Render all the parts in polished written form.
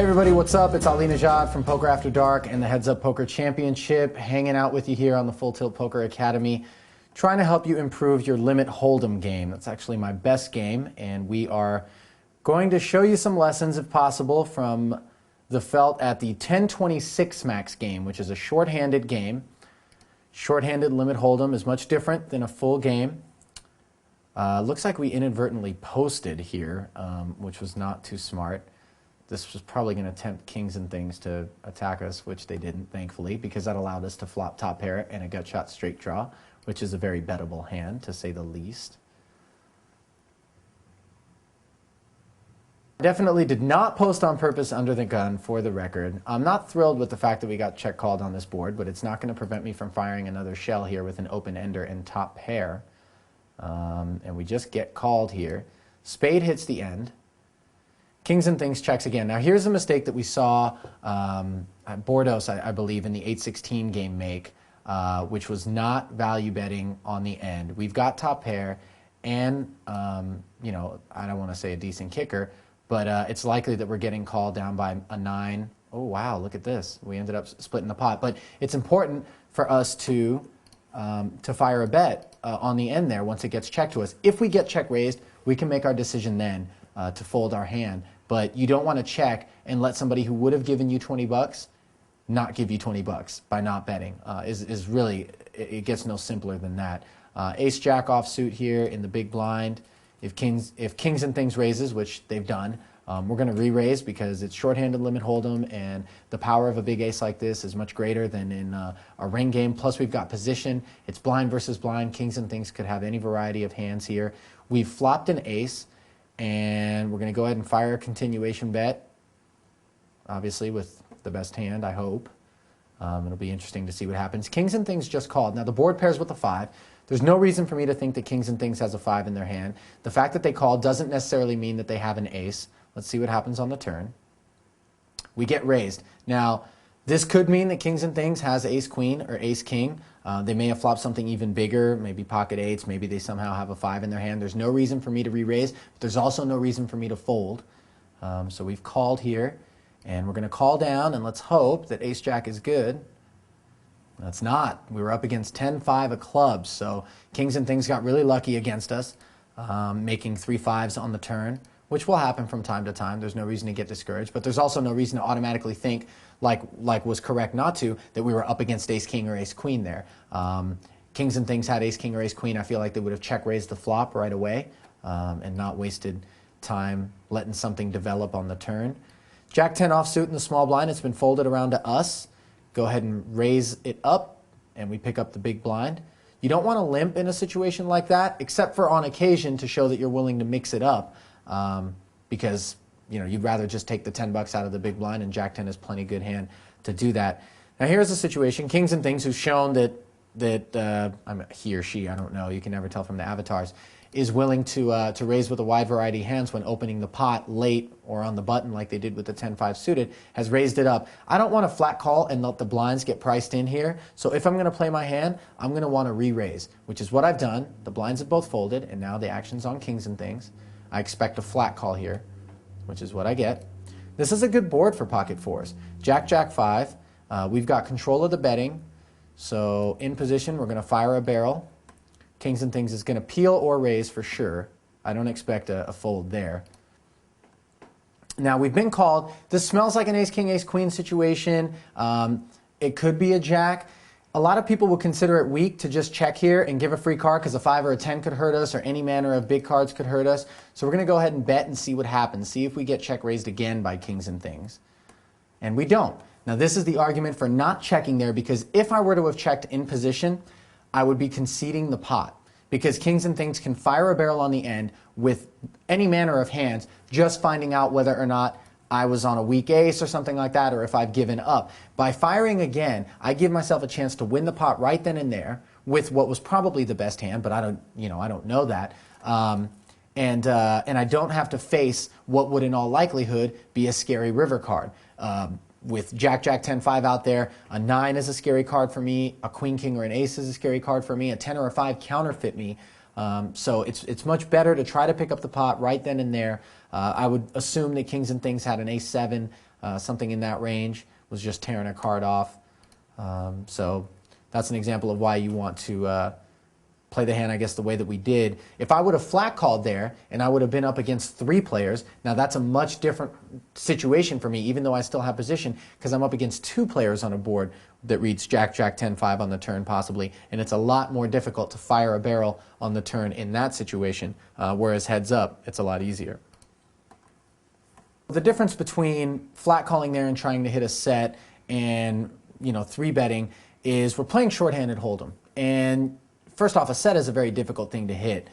Hey everybody, what's up? It's Ali Nejad from Poker After Dark and the Heads Up Poker Championship, hanging out with you here on the Full Tilt Poker Academy, trying to help you improve your limit Holdem game. That's actually my best game, and we are going to show you some lessons, if possible, from the felt at the 1026 max game, which is a short-handed game. Short-handed limit Holdem is much different than a full game. Looks like we inadvertently posted here, which was not too smart. This was probably going to tempt kings and things to attack us, which they didn't, thankfully, because that allowed us to flop top pair and a gut shot straight draw, which is a very bettable hand, to say the least. Definitely did not post on purpose under the gun, for the record. I'm not thrilled with the fact that we got check called on this board, but it's not going to prevent me from firing another shell here with an open ender and top pair. And we just get called here. Spade hits the end. Kings and things checks again. Now here's a mistake that we saw at Bordeaux, I believe, in the 8-16 game make, which was not value betting on the end. We've got top pair and, you know, I don't want to say a decent kicker, but it's likely that we're getting called down by a 9. Oh, wow, look at this. We ended up splitting the pot. But it's important for us to fire a bet on the end there once it gets checked to us. If we get check raised, we can make our decision then to fold our hand. But you don't want to check and let somebody who would have given you 20 bucks not give you 20 bucks by not betting. Is really, it gets no simpler than that. Ace jack offsuit here in the big blind. If kings and things raises, which they've done, we're going to re-raise because it's short-handed limit Holdem, and the power of a big ace like this is much greater than in a ring game. Plus, we've got position. It's blind versus blind. Kings and things could have any variety of hands here. We've flopped an ace, and we're going to go ahead and fire a continuation bet, obviously with the best hand, I hope. It'll be interesting to see what happens. Kings and things just called. Now, the board pairs with a 5. There's no reason for me to think that kings and things has a 5 in their hand. The fact that they called doesn't necessarily mean that they have an ace. Let's see what happens on the turn. We get raised. Now, this could mean that kings and things has ace-queen or ace-king. They may have flopped something even bigger, maybe pocket eights. Maybe they somehow have a 5 in their hand. There's no reason for me to re-raise. But there's also no reason for me to fold. So we've called here, and we're going to call down, and let's hope that ace-jack is good. That's not. We were up against 10-5 of clubs, so kings and things got really lucky against us, making 3 5s on the turn, which will happen from time to time. There's no reason to get discouraged, but there's also no reason to automatically think, like was correct not to, that we were up against ace-king or ace-queen there. Kings and things had ace-king or ace-queen. I feel like they would have check-raised the flop right away and not wasted time letting something develop on the turn. Jack-10 offsuit in the small blind. It's been folded around to us. Go ahead and raise it up, and we pick up the big blind. You don't want to limp in a situation like that, except for on occasion to show that you're willing to mix it up, because you'd rather just take the 10 bucks out of the big blind, and Jack-10 is plenty good hand to do that. Now here's a situation. Kings and things, who's shown that he or she, I don't know, you can never tell from the avatars, is willing to raise with a wide variety of hands when opening the pot late or on the button like they did with the 10-5 suited, has raised it up. I don't want to flat call and let the blinds get priced in here. So if I'm going to play my hand, I'm going to want to re-raise, which is what I've done. The blinds have both folded, and now the action's on kings and things. I expect a flat call here, which is what I get. This is a good board for pocket fours. Jack, Jack 5. We've got control of the betting. So in position, we're going to fire a barrel. Kings and things is going to peel or raise for sure. I don't expect a fold there. Now, we've been called. This smells like an ace-king, ace-queen situation. It could be a jack. A lot of people would consider it weak to just check here and give a free card because a 5 or a 10 could hurt us, or any manner of big cards could hurt us. So we're going to go ahead and bet and see what happens. See if we get check raised again by kings and things. And we don't. Now, this is the argument for not checking there, because if I were to have checked in position, I would be conceding the pot, because kings and things can fire a barrel on the end with any manner of hands, just finding out whether or not I was on a weak ace or something like that, or if I've given up. By firing again, I give myself a chance to win the pot right then and there with what was probably the best hand, but I don't know that. And I don't have to face what would in all likelihood be a scary river card. With Jack, Jack, 10, 5 out there, a 9 is a scary card for me, a queen, king, or an ace is a scary card for me, a 10 or a 5 counterfeit me. So it's much better to try to pick up the pot right then and there. I would assume that kings and things had an ace 7 something in that range, was just tearing a card off. So that's an example of why you want to play the hand, I guess, the way that we did. If I would have flat called there and I would have been up against 3 players, now that's a much different situation for me, even though I still have position, because I'm up against 2 players on a board that reads Jack, Jack, 10, 5 on the turn possibly, and it's a lot more difficult to fire a barrel on the turn in that situation, whereas heads up, it's a lot easier. The difference between flat calling there and trying to hit a set and 3-betting is we're playing shorthanded Holdem. And first off, a set is a very difficult thing to hit,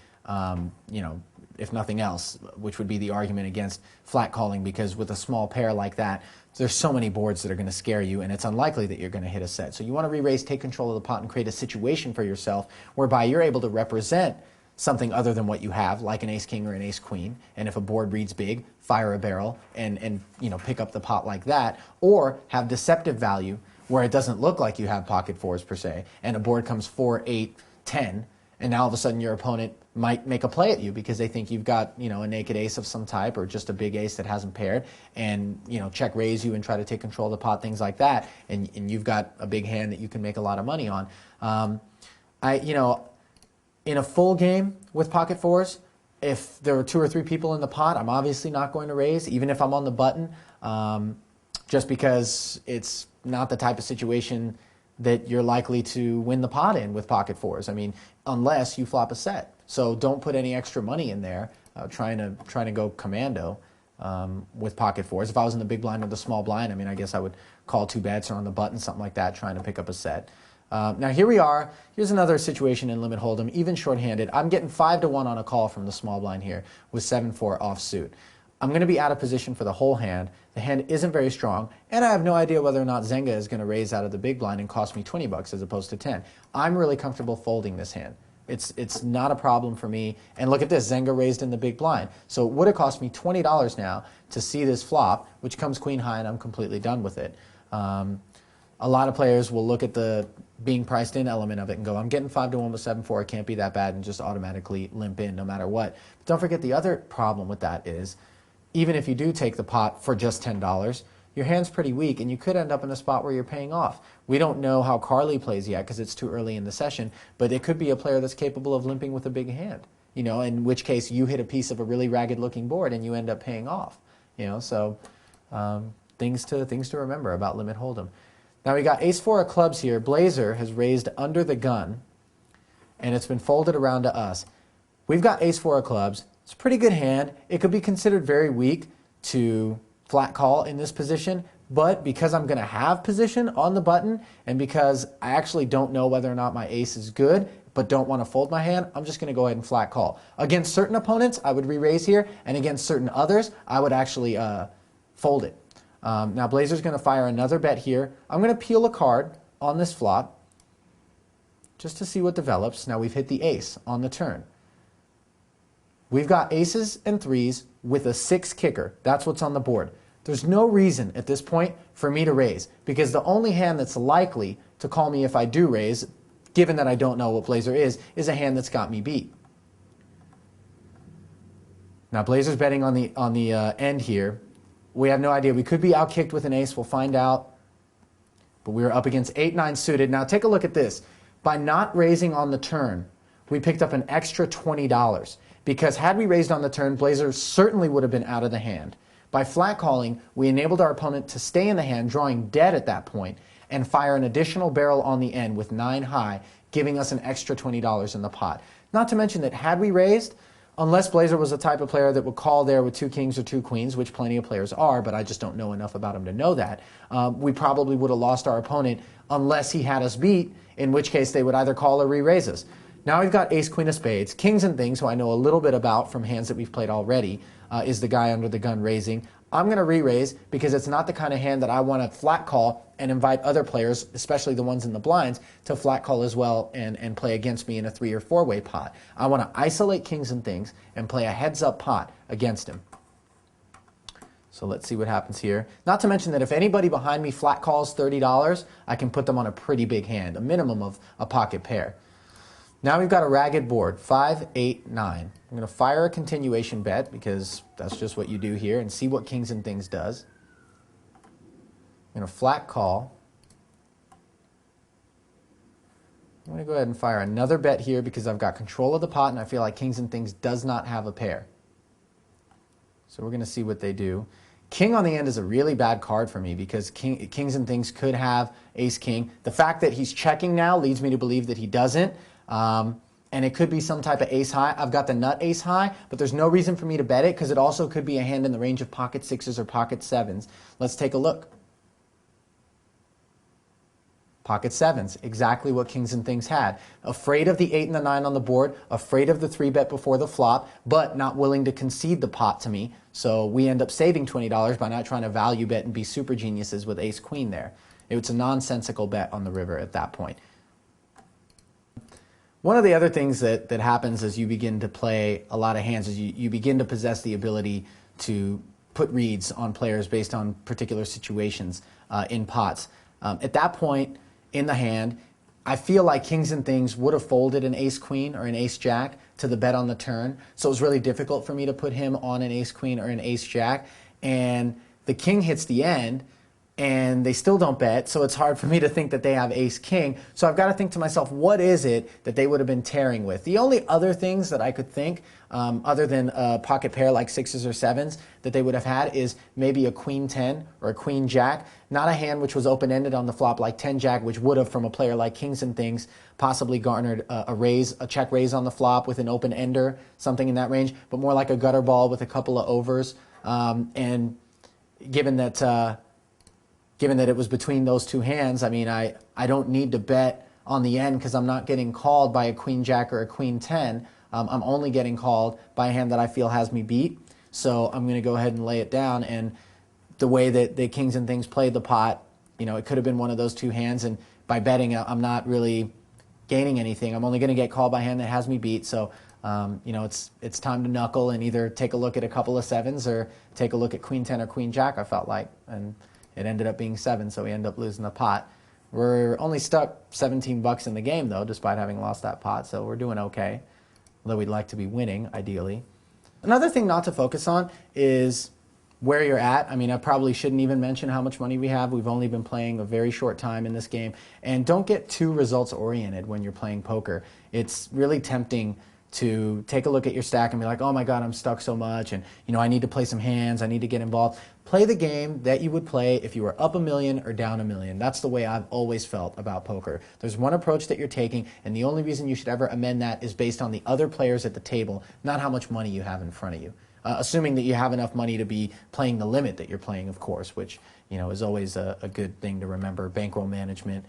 if nothing else, which would be the argument against flat calling, because with a small pair like that, there's so many boards that are going to scare you, and it's unlikely that you're going to hit a set. So you want to re-raise, take control of the pot, and create a situation for yourself whereby you're able to represent something other than what you have, like an ace-king or an ace-queen, and if a board reads big, fire a barrel and pick up the pot like that, or have deceptive value where it doesn't look like you have pocket fours per se, and a board comes 4, 8, 10, and now all of a sudden your opponent might make a play at you because they think you've got a naked ace of some type or just a big ace that hasn't paired, and check raise you and try to take control of the pot, things like that, and you've got a big hand that you can make a lot of money on. In a full game with pocket fours, if there are 2 or 3 people in the pot, I'm obviously not going to raise, even if I'm on the button, just because it's not the type of situation that you're likely to win the pot in with pocket fours. I mean, unless you flop a set. So don't put any extra money in there trying to go commando with pocket fours. If I was in the big blind or the small blind, I mean, I guess I would call 2 bets or on the button, something like that, trying to pick up a set. Now here we are. Here's another situation in limit Holdem, even shorthanded. I'm getting 5-1 on a call from the small blind here with 7-4 offsuit. I'm going to be out of position for the whole hand. The hand isn't very strong, and I have no idea whether or not Zenga is going to raise out of the big blind and cost me 20 bucks as opposed to 10. I'm really comfortable folding this hand. It's not a problem for me. And look at this, Zenga raised in the big blind. So it would have cost me $20 now to see this flop, which comes queen high, and I'm completely done with it. A lot of players will look at the being priced in element of it and go, I'm getting 5-1 with 7-4, it can't be that bad, and just automatically limp in no matter what. But don't forget, the other problem with that is, even if you do take the pot for just $10, your hand's pretty weak, and you could end up in a spot where you're paying off. We don't know how Carly plays yet because it's too early in the session, but it could be a player that's capable of limping with a big hand, in which case you hit a piece of a really ragged-looking board and you end up paying off. So things to remember about limit Holdem. Now we got ace-4 of clubs here. Blazer has raised under the gun, and it's been folded around to us. We've got ace-4 of clubs. It's a pretty good hand. It could be considered very weak to flat call in this position, but because I'm going to have position on the button, and because I actually don't know whether or not my ace is good, but don't want to fold my hand, I'm just going to go ahead and flat call. Against certain opponents, I would re-raise here, and against certain others, I would actually fold it. Now Blazer's going to fire another bet here. I'm going to peel a card on this flop just to see what develops. Now we've hit the ace on the turn. We've got aces and 3s with a 6 kicker. That's what's on the board. There's no reason at this point for me to raise, because the only hand that's likely to call me if I do raise, given that I don't know what Blazer is a hand that's got me beat. Now Blazer's betting on the end here. We have no idea. We could be outkicked with an ace. We'll find out. But we were up against 8-9 suited. Now take a look at this. By not raising on the turn, we picked up an extra $20. Because had we raised on the turn, Blazer certainly would have been out of the hand. By flat calling, we enabled our opponent to stay in the hand, drawing dead at that point, and fire an additional barrel on the end with 9 high, giving us an extra $20 in the pot. Not to mention that had we raised, unless Blazer was the type of player that would call there with 2 kings or 2 queens, which plenty of players are, but I just don't know enough about him to know that, we probably would have lost our opponent unless he had us beat, in which case they would either call or re-raise us. Now we've got ace, queen of spades. Kings and things, who I know a little bit about from hands that we've played already, is the guy under the gun raising. I'm going to re-raise because it's not the kind of hand that I want to flat call and invite other players, especially the ones in the blinds, to flat call as well and play against me in a 3- or 4-way pot. I want to isolate kings and things and play a heads-up pot against him. So let's see what happens here. Not to mention that if anybody behind me flat calls $30, I can put them on a pretty big hand, a minimum of a pocket pair. Now we've got a ragged board, 5, 8, 9. I'm going to fire a continuation bet because that's just what you do here, and see what kings and things does. I'm going to flat call. I'm going to go ahead and fire another bet here because I've got control of the pot and I feel like kings and things does not have a pair. So we're going to see what they do. King on the end is a really bad card for me because kings and things could have ace-king. The fact that he's checking now leads me to believe that he doesn't. And it could be some type of ace-high. I've got the nut ace-high, but there's no reason for me to bet it because it also could be a hand in the range of pocket sixes or pocket sevens. Let's take a look. Pocket sevens, exactly what kings and things had. Afraid of the 8 and the 9 on the board, afraid of the 3-bet before the flop, but not willing to concede the pot to me. So we end up saving $20 by not trying to value bet and be super geniuses with ace-queen there. It's a nonsensical bet on the river at that point. One of the other things that happens as you begin to play a lot of hands is you begin to possess the ability to put reads on players based on particular situations in pots. At that point, in the hand, I feel like kings and things would have folded an ace-queen or an ace-jack to the bet on the turn. So it was really difficult for me to put him on an ace-queen or an ace-jack. And the king hits the end, and they still don't bet, so it's hard for me to think that they have ace-king. So I've got to think to myself, what is it that they would have been tearing with? The only other things that I could think, other than a pocket pair like sixes or sevens, that they would have had is maybe a queen-10 or a queen-jack, not a hand which was open-ended on the flop like 10-jack, which would have, from a player like kings and things, possibly garnered a raise, a check raise on the flop with an open-ender, something in that range, but more like a gutter ball with a couple of overs. And given that it was between those two hands, I mean, I don't need to bet on the end because I'm not getting called by a queen-jack or a queen-10. I'm only getting called by a hand that I feel has me beat. So I'm going to go ahead and lay it down. And the way that the kings and things played the pot, you know, it could have been one of those two hands. And by betting, I'm not really gaining anything. I'm only going to get called by a hand that has me beat. So, you know, it's time to knuckle and either take a look at a couple of sevens or take a look at queen-10 or queen-jack, I felt like. And it ended up being 7, so we ended up losing the pot. We're only stuck $17 in the game, though, despite having lost that pot, so we're doing okay, although we'd like to be winning, ideally. Another thing not to focus on is where you're at. I mean, I probably shouldn't even mention how much money we have. We've only been playing a very short time in this game. And don't get too results-oriented when you're playing poker. It's really tempting to take a look at your stack and be like, oh my God, I'm stuck so much, and you know, I need to play some hands, I need to get involved. Play the game that you would play if you were up $1 million or down $1 million. That's the way I've always felt about poker. There's one approach that you're taking, and the only reason you should ever amend that is based on the other players at the table, not how much money you have in front of you. Assuming that you have enough money to be playing the limit that you're playing, of course, which, you know, is always a good thing to remember. Bankroll management,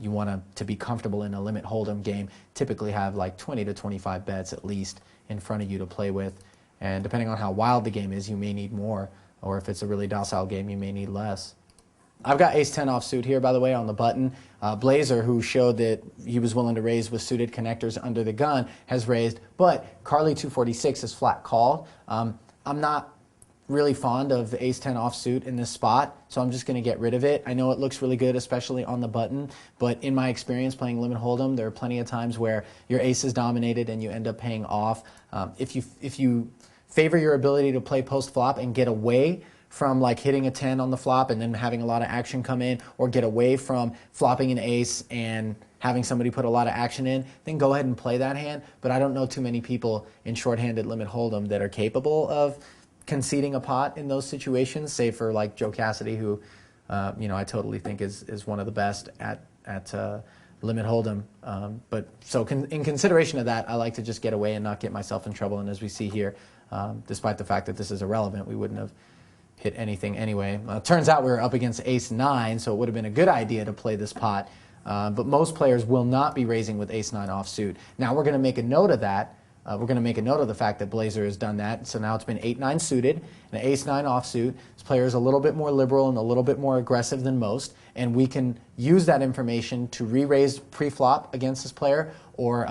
you want to be comfortable in a limit Holdem game, typically have like 20 to 25 bets at least in front of you to play with. And depending on how wild the game is, you may need more, or if it's a really docile game, you may need less. I've got ace-10 offsuit here, by the way, on the button. Blazer, who showed that he was willing to raise with suited connectors under the gun, has raised, but Carly 246 is flat called. I'm not really fond of the ace-10 offsuit in this spot, so I'm just going to get rid of it. I know it looks really good, especially on the button, but in my experience playing limit Holdem, there are plenty of times where your ace is dominated and you end up paying off. If you favor your ability to play post-flop and get away from like hitting a 10 on the flop and then having a lot of action come in, or get away from flopping an ace and having somebody put a lot of action in, then go ahead and play that hand. But I don't know too many people in shorthanded limit Holdem that are capable of conceding a pot in those situations, save for like Joe Cassidy, who you know, I totally think is one of the best at limit Holdem. But so in consideration of that, I like to just get away and not get myself in trouble. And as we see here, despite the fact that this is irrelevant, we wouldn't have hit anything anyway. Turns out we were up against ace-9, so it would have been a good idea to play this pot. But most players will not be raising with ace-9 offsuit. Now we're going to make a note of that. We're going to make a note of the fact that Blazer has done that. So now it's been 8-9 suited and an ace-9 offsuit. This player is a little bit more liberal and a little bit more aggressive than most, and we can use that information to re-raise pre-flop against this player, or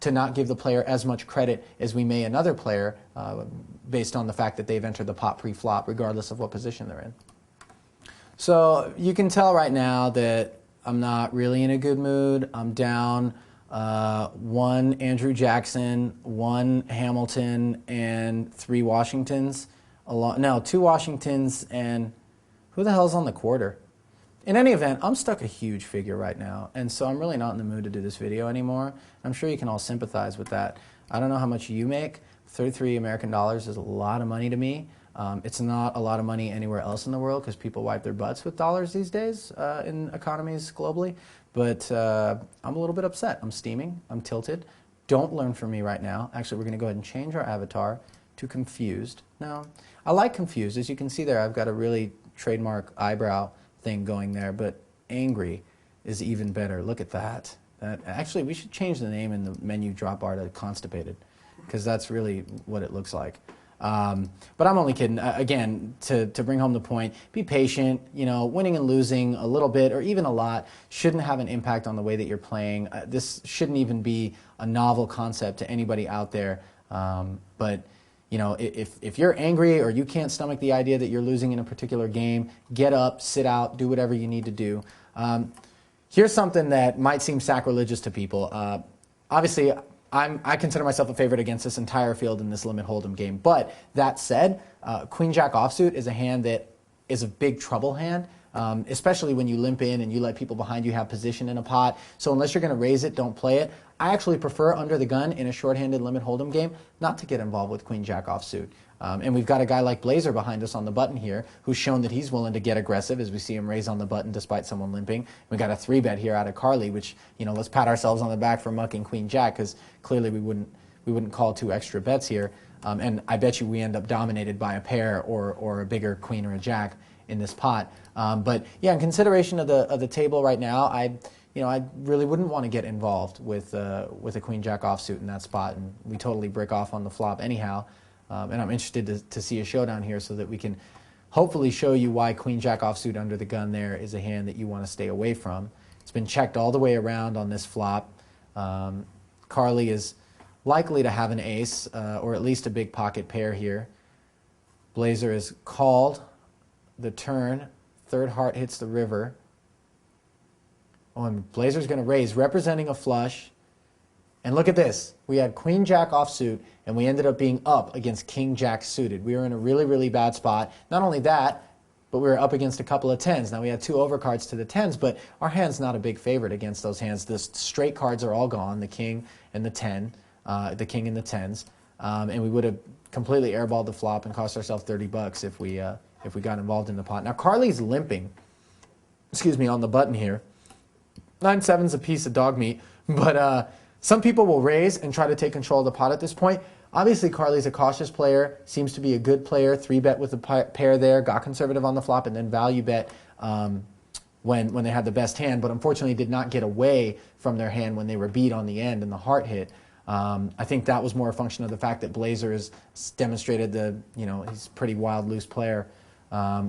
to not give the player as much credit as we may another player based on the fact that they've entered the pot pre-flop, regardless of what position they're in. So you can tell right now that I'm not really in a good mood. I'm down 1 Andrew Jackson, 1 Hamilton, and 3 Washingtons. No, 2 Washingtons, and who the hell's on the quarter? In any event, I'm stuck a huge figure right now, and so I'm really not in the mood to do this video anymore. I'm sure you can all sympathize with that. I don't know how much you make. 33 American dollars is a lot of money to me. It's not a lot of money anywhere else in the world because people wipe their butts with dollars these days in economies globally. But I'm a little bit upset. I'm steaming. I'm tilted. Don't learn from me right now. Actually, we're going to go ahead and change our avatar to confused. Now, I like confused. As you can see there, I've got a really trademark eyebrow thing going there, but angry is even better. Look at that. Actually, we should change the name in the menu drop bar to constipated because that's really what it looks like. But I'm only kidding. Again, to bring home the point, be patient. You know, winning and losing a little bit or even a lot shouldn't have an impact on the way that you're playing. This shouldn't even be a novel concept to anybody out there. But you know, if you're angry or you can't stomach the idea that you're losing in a particular game, get up, sit out, do whatever you need to do. Here's something that might seem sacrilegious to people. Obviously, I consider myself a favorite against this entire field in this limit hold'em game. But that said, Queen Jack offsuit is a hand that is a big trouble hand, especially when you limp in and you let people behind you have position in a pot. So unless you're going to raise it, don't play it. I actually prefer under the gun in a shorthanded limit hold'em game not to get involved with Queen Jack offsuit. And we've got a guy like Blazer behind us on the button here who's shown that he's willing to get aggressive as we see him raise on the button despite someone limping. We got a 3-bet here out of Carly, which, you know, let's pat ourselves on the back for mucking Queen Jack because clearly we wouldn't call 2 extra bets here. And I bet you we end up dominated by a pair or a bigger queen or a jack in this pot. But yeah, in consideration of the table right now, I really wouldn't want to get involved with a Queen Jack offsuit in that spot, and we totally break off on the flop anyhow. And I'm interested to see a showdown here so that we can hopefully show you why Queen Jack offsuit under the gun there is a hand that you want to stay away from. It's been checked all the way around on this flop. Carly is likely to have an ace or at least a big pocket pair here. Blazer is called the turn. Third heart hits the river. Oh, and Blazer's going to raise, representing a flush. And look at this. We had Queen Jack offsuit, and we ended up being up against King Jack suited. We were in a really, really bad spot. Not only that, but we were up against a couple of 10s. Now, we had 2 overcards to the 10s, but our hand's not a big favorite against those hands. The straight cards are all gone, the king and the 10, the king and the 10s. And we would have completely airballed the flop and cost ourselves $30 if we got involved in the pot. Now, Carly's limping, on the button here. 9-7's a piece of dog meat, but some people will raise and try to take control of the pot at this point. Obviously, Carly's a cautious player, seems to be a good player, 3-bet with the pair there, got conservative on the flop, and then value bet when they had the best hand, but unfortunately did not get away from their hand when they were beat on the end and the heart hit. I think that was more a function of the fact that Blazer has demonstrated he's a pretty wild, loose player.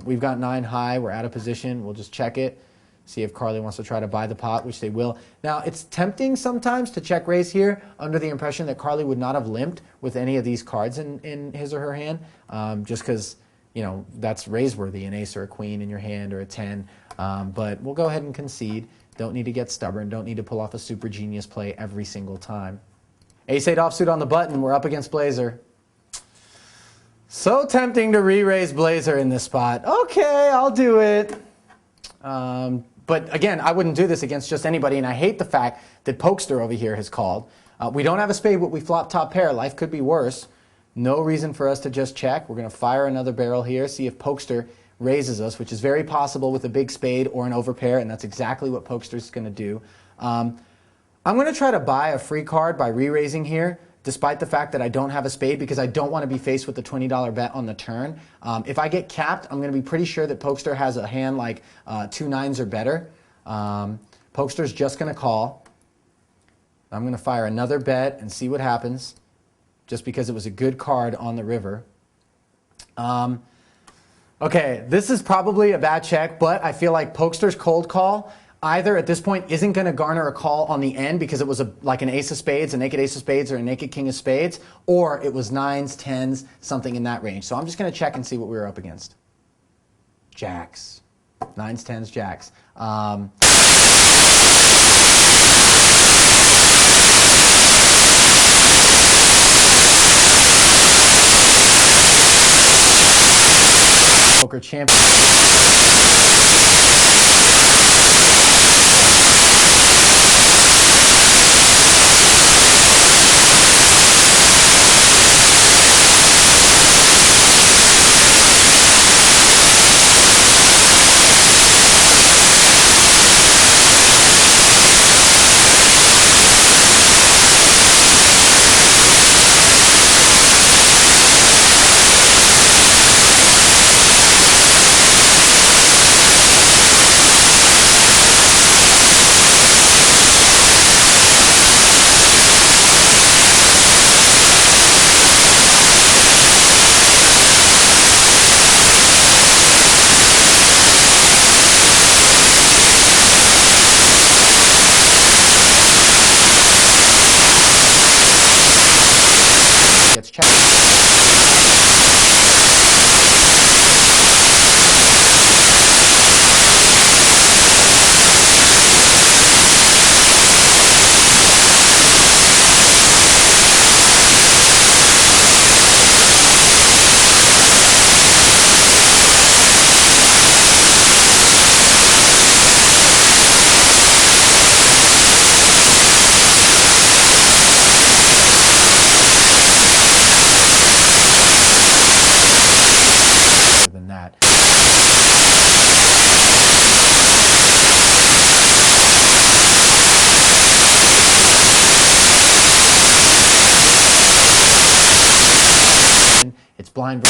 We've got 9 high, we're out of position, we'll just check it. See if Carly wants to try to buy the pot, which they will. Now, it's tempting sometimes to check raise here under the impression that Carly would not have limped with any of these cards in his or her hand, just because, that's raise-worthy, an ace or a queen in your hand or a 10. But we'll go ahead and concede. Don't need to get stubborn. Don't need to pull off a super genius play every single time. Ace-8 offsuit on the button. We're up against Blazer. So tempting to re-raise Blazer in this spot. Okay, I'll do it. But again, I wouldn't do this against just anybody, and I hate the fact that Pokester over here has called. We don't have a spade, but we flop top pair. Life could be worse. No reason for us to just check. We're going to fire another barrel here, see if Pokester raises us, which is very possible with a big spade or an overpair, and that's exactly what Pokester's going to do. I'm going to try to buy a free card by re-raising here, despite the fact that I don't have a spade, because I don't want to be faced with the $20 bet on the turn. If I get capped, I'm going to be pretty sure that Pokester has a hand like 2 9s or better. Pokester's just going to call. I'm going to fire another bet and see what happens, just because it was a good card on the river. Okay, this is probably a bad check, but I feel like Pokester's cold call either at this point isn't going to garner a call on the end because it was like an ace of spades, a naked ace of spades, or a naked king of spades, or it was 9s, 10s, something in that range. So I'm just going to check and see what we were up against. Jacks. 9s, 10s, jacks. Poker champion. blind.